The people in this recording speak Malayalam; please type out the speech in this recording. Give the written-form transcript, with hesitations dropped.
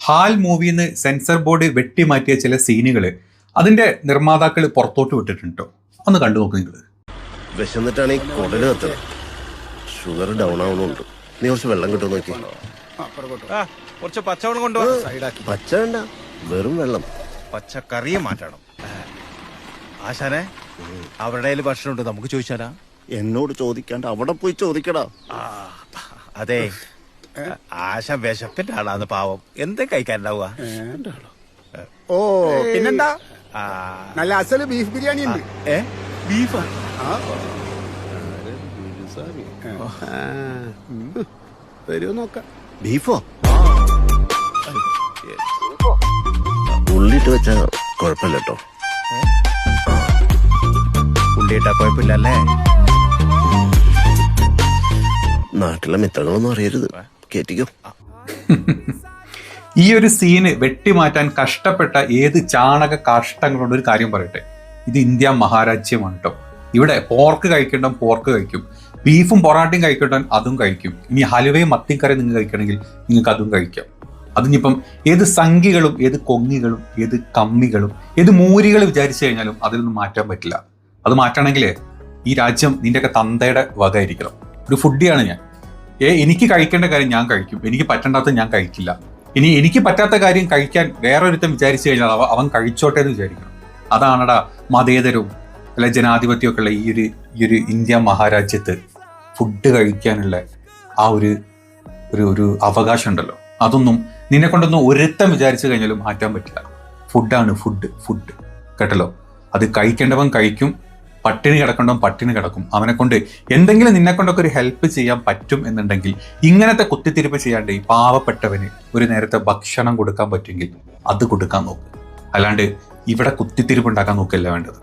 ഹാൽ മൂവിന്ന് സെൻസർ ബോർഡ് വെട്ടിമാറ്റിയ ചില സീനുകൾ അതിന്റെ നിർമ്മാതാക്കൾ പുറത്തോട്ട് വിട്ടിട്ടുണ്ട് കേട്ടോ. ഒന്ന് കണ്ടു നോക്ക് നിങ്ങൾ. വിശന്നിട്ടാണ് ഈ കുടല് കത്തത്. ഷുഗർ ഡൗൺ ആവുന്നുണ്ട്. നീ കുറച്ച് വെള്ളം കിട്ടുമോ നോക്കി. കുറച്ച് പച്ചവെള്ളം കൊണ്ടുപോകാം. പച്ച വേണ്ട, വെറും വെള്ളം. പച്ചക്കറിയെ മാറ്റണം. ആശാനെ, അവരുടെ കയ്യിൽ ഭക്ഷണം ഉണ്ട്, നമുക്ക് ചോദിച്ചാലാ? എന്നോട് ചോദിക്കാണ്ട് അവിടെ പോയി ചോദിക്കടാ. അതെ, ആശ വിശപ്പിന്റെ ആളാന്ന് പാവം. എന്താ കഴിക്കാനുണ്ടാവുക? ഓ പിന്നെന്താ, നല്ല അസല് ബീഫ് ബിരിയാണി ഉണ്ട്. ബീഫാ? വരുമോ നോക്കാം. ബീഫോ? ഉള്ളിട്ട് വെച്ചാ കുഴപ്പമില്ല കേട്ടോ. ഉള്ളിയിട്ടാ കുഴപ്പമില്ലല്ലേ? നാട്ടിലെ മിത്രങ്ങളൊന്നും അറിയരുത്. കേറ്റിക്കോ. ഈ ഒരു സീന് വെട്ടിമാറ്റാൻ കഷ്ടപ്പെട്ട ഏത് ചാണക കാഷ്ടങ്ങളോട് ഒരു കാര്യം പറയട്ടെ. ഇത് ഇന്ത്യ മഹാരാജ്യമാണ് കേട്ടോ. ഇവിടെ പോർക്ക് കഴിക്കേണ്ട പോർക്ക് കഴിക്കും, ബീഫും പൊറാട്ടയും കഴിക്കേണ്ട അതും കഴിക്കും. ഇനി ഹലുവയും മത്തിക്കറി നിങ്ങൾ കഴിക്കണമെങ്കിൽ നിങ്ങൾക്ക് അതും കഴിക്കാം. അതിനിപ്പം ഏത് സംഖികളും ഏത് കൊങ്ങികളും ഏത് കമ്മികളും ഏത് മൂരികൾ വിചാരിച്ചു കഴിഞ്ഞാലും അതിലൊന്നും മാറ്റാൻ പറ്റില്ല. അത് മാറ്റണമെങ്കിൽ ഈ രാജ്യം നിന്റെയൊക്കെ തന്തയുടെ വക ആയിരിക്കണം. ഒരു ഫുഡിയാണ് ഞാൻ. എനിക്ക് കഴിക്കേണ്ട കാര്യം ഞാൻ കഴിക്കും, എനിക്ക് പറ്റണ്ടാത്ത ഞാൻ കഴിക്കില്ല. ഇനി എനിക്ക് പറ്റാത്ത കാര്യം കഴിക്കാൻ വേറൊരുത്തം വിചാരിച്ചു കഴിഞ്ഞാൽ അവൻ കഴിച്ചോട്ടെ എന്ന് വിചാരിക്കണം. അതാണടാ മതേതരവും അല്ലെ ജനാധിപത്യമൊക്കെ ഉള്ള ഈ ഒരു ഇന്ത്യ മഹാരാജ്യത്ത് ഫുഡ് കഴിക്കാനുള്ള ആ ഒരു അവകാശം ഉണ്ടല്ലോ. അതൊന്നും നിന്നെ കൊണ്ടൊന്നും ഒരുത്തം വിചാരിച്ചു കഴിഞ്ഞാലും മാറ്റാൻ പറ്റില്ല. ഫുഡാണ് ഫുഡ് കേട്ടല്ലോ. അത് കഴിക്കേണ്ടവൻ കഴിക്കും, പട്ടിണി കിടക്കേണ്ടവൻ പട്ടിണി കിടക്കും. അവനെ കൊണ്ട് എന്തെങ്കിലും നിന്നെ കൊണ്ടൊക്കെ ഒരു ഹെൽപ്പ് ചെയ്യാൻ പറ്റും എന്നുണ്ടെങ്കിൽ ഇങ്ങനത്തെ കുത്തിത്തിരിപ്പ് ചെയ്യാണ്ട് ഈ പാവപ്പെട്ടവന് ഒരു നേരത്തെ ഭക്ഷണം കൊടുക്കാൻ പറ്റുമെങ്കിൽ അത് കൊടുക്കാൻ നോക്ക്. അല്ലാണ്ട് ഇവിടെ കുത്തിത്തിരിപ്പ് ഉണ്ടാക്കാൻ നോക്കല്ല വേണ്ടത്.